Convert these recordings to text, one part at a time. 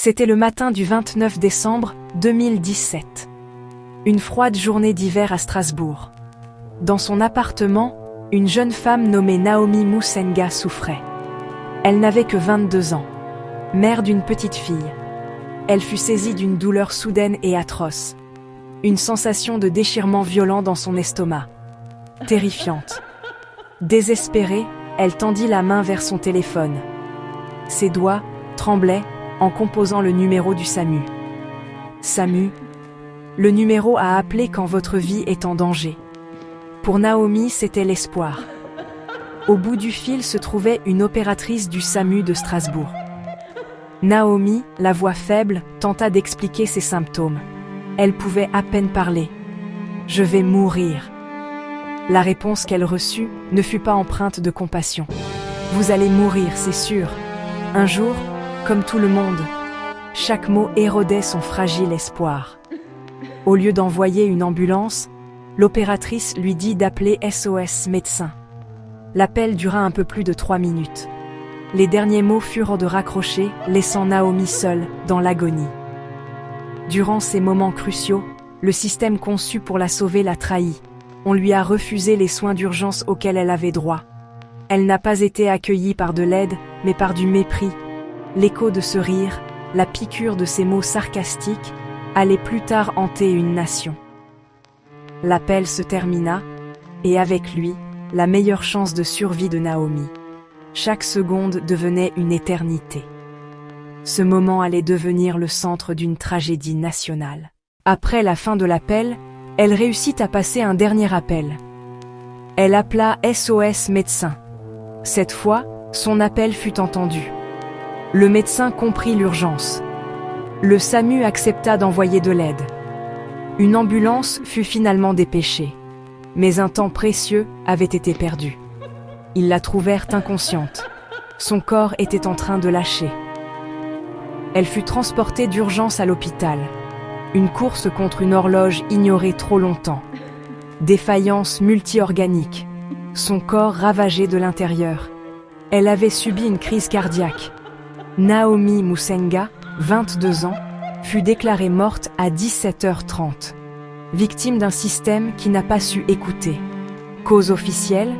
C'était le matin du 29 décembre 2017. Une froide journée d'hiver à Strasbourg. Dans son appartement, une jeune femme nommée Naomi Musenga souffrait. Elle n'avait que 22 ans, mère d'une petite fille. Elle fut saisie d'une douleur soudaine et atroce. Une sensation de déchirement violent dans son estomac. Terrifiante. Désespérée, elle tendit la main vers son téléphone. Ses doigts tremblaient en composant le numéro du SAMU. SAMU, le numéro à appeler quand votre vie est en danger. Pour Naomi, c'était l'espoir. Au bout du fil se trouvait une opératrice du SAMU de Strasbourg. Naomi, la voix faible, tenta d'expliquer ses symptômes. Elle pouvait à peine parler. « Je vais mourir ». La réponse qu'elle reçut ne fut pas empreinte de compassion. « Vous allez mourir, c'est sûr. Un jour, comme tout le monde. » Chaque mot érodait son fragile espoir. Au lieu d'envoyer une ambulance, l'opératrice lui dit d'appeler SOS médecin. L'appel dura un peu plus de 3 minutes. Les derniers mots furent de raccrocher, laissant Naomi seule, dans l'agonie. Durant ces moments cruciaux, le système conçu pour la sauver l'a trahie. On lui a refusé les soins d'urgence auxquels elle avait droit. Elle n'a pas été accueillie par de l'aide, mais par du mépris. L'écho de ce rire, la piqûre de ces mots sarcastiques, allait plus tard hanter une nation. L'appel se termina, et avec lui, la meilleure chance de survie de Naomi. Chaque seconde devenait une éternité. Ce moment allait devenir le centre d'une tragédie nationale. Après la fin de l'appel, elle réussit à passer un dernier appel. Elle appela SOS médecin. Cette fois, son appel fut entendu. Le médecin comprit l'urgence. Le SAMU accepta d'envoyer de l'aide. Une ambulance fut finalement dépêchée. Mais un temps précieux avait été perdu. Ils la trouvèrent inconsciente. Son corps était en train de lâcher. Elle fut transportée d'urgence à l'hôpital. Une course contre une horloge ignorée trop longtemps. Défaillance multi-organique. Son corps ravagé de l'intérieur. Elle avait subi une crise cardiaque. Naomi Musenga, 22 ans, fut déclarée morte à 17h30. Victime d'un système qui n'a pas su écouter. Cause officielle,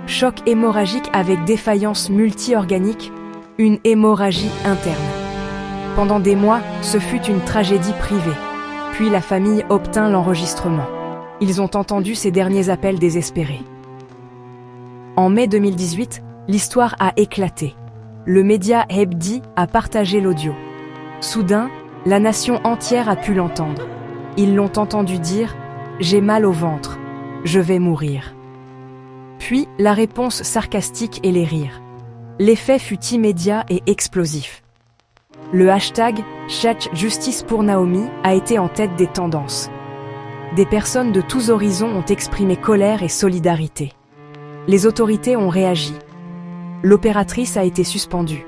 choc hémorragique avec défaillance multi-organique, une hémorragie interne. Pendant des mois, ce fut une tragédie privée. Puis la famille obtint l'enregistrement. Ils ont entendu ces derniers appels désespérés. En mai 2018, l'histoire a éclaté. Le média Hebdi a partagé l'audio. Soudain, la nation entière a pu l'entendre. Ils l'ont entendu dire « J'ai mal au ventre, je vais mourir ». Puis, la réponse sarcastique et les rires. L'effet fut immédiat et explosif. Le hashtag #Justice pour Naomi a été en tête des tendances. Des personnes de tous horizons ont exprimé colère et solidarité. Les autorités ont réagi. L'opératrice a été suspendue.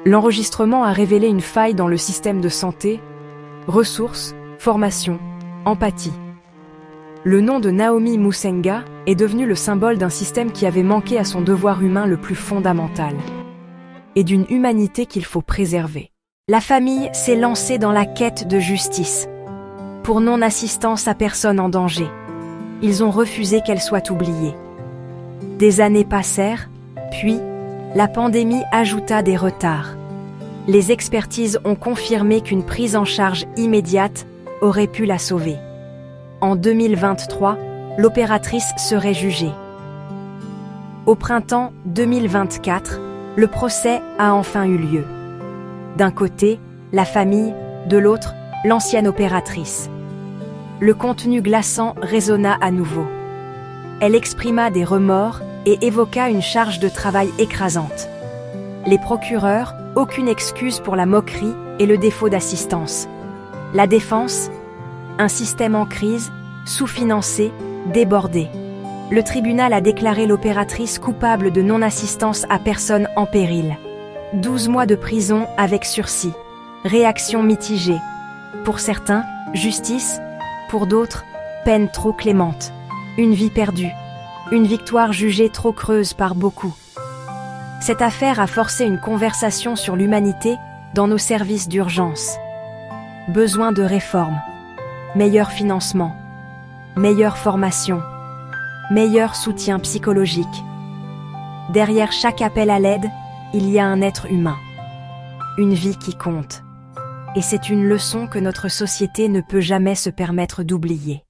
L'enregistrement a révélé une faille dans le système de santé, ressources, formation, empathie. Le nom de Naomi Musenga est devenu le symbole d'un système qui avait manqué à son devoir humain le plus fondamental et d'une humanité qu'il faut préserver. La famille s'est lancée dans la quête de justice pour non-assistance à personne en danger. Ils ont refusé qu'elle soit oubliée. Des années passèrent, puis la pandémie ajouta des retards. Les expertises ont confirmé qu'une prise en charge immédiate aurait pu la sauver. En 2023, l'opératrice serait jugée. Au printemps 2024, le procès a enfin eu lieu. D'un côté, la famille, de l'autre, l'ancienne opératrice. Le contenu glaçant résonna à nouveau. Elle exprima des remords et évoqua une charge de travail écrasante. Les procureurs, aucune excuse pour la moquerie et le défaut d'assistance. La défense, un système en crise, sous-financé, débordé. Le tribunal a déclaré l'opératrice coupable de non-assistance à personne en péril. 12 mois de prison avec sursis. Réaction mitigée. Pour certains, justice. Pour d'autres, peine trop clémente. Une vie perdue. Une victoire jugée trop creuse par beaucoup. Cette affaire a forcé une conversation sur l'humanité dans nos services d'urgence. Besoin de réformes, meilleur financement, meilleure formation, meilleur soutien psychologique. Derrière chaque appel à l'aide, il y a un être humain, une vie qui compte. Et c'est une leçon que notre société ne peut jamais se permettre d'oublier.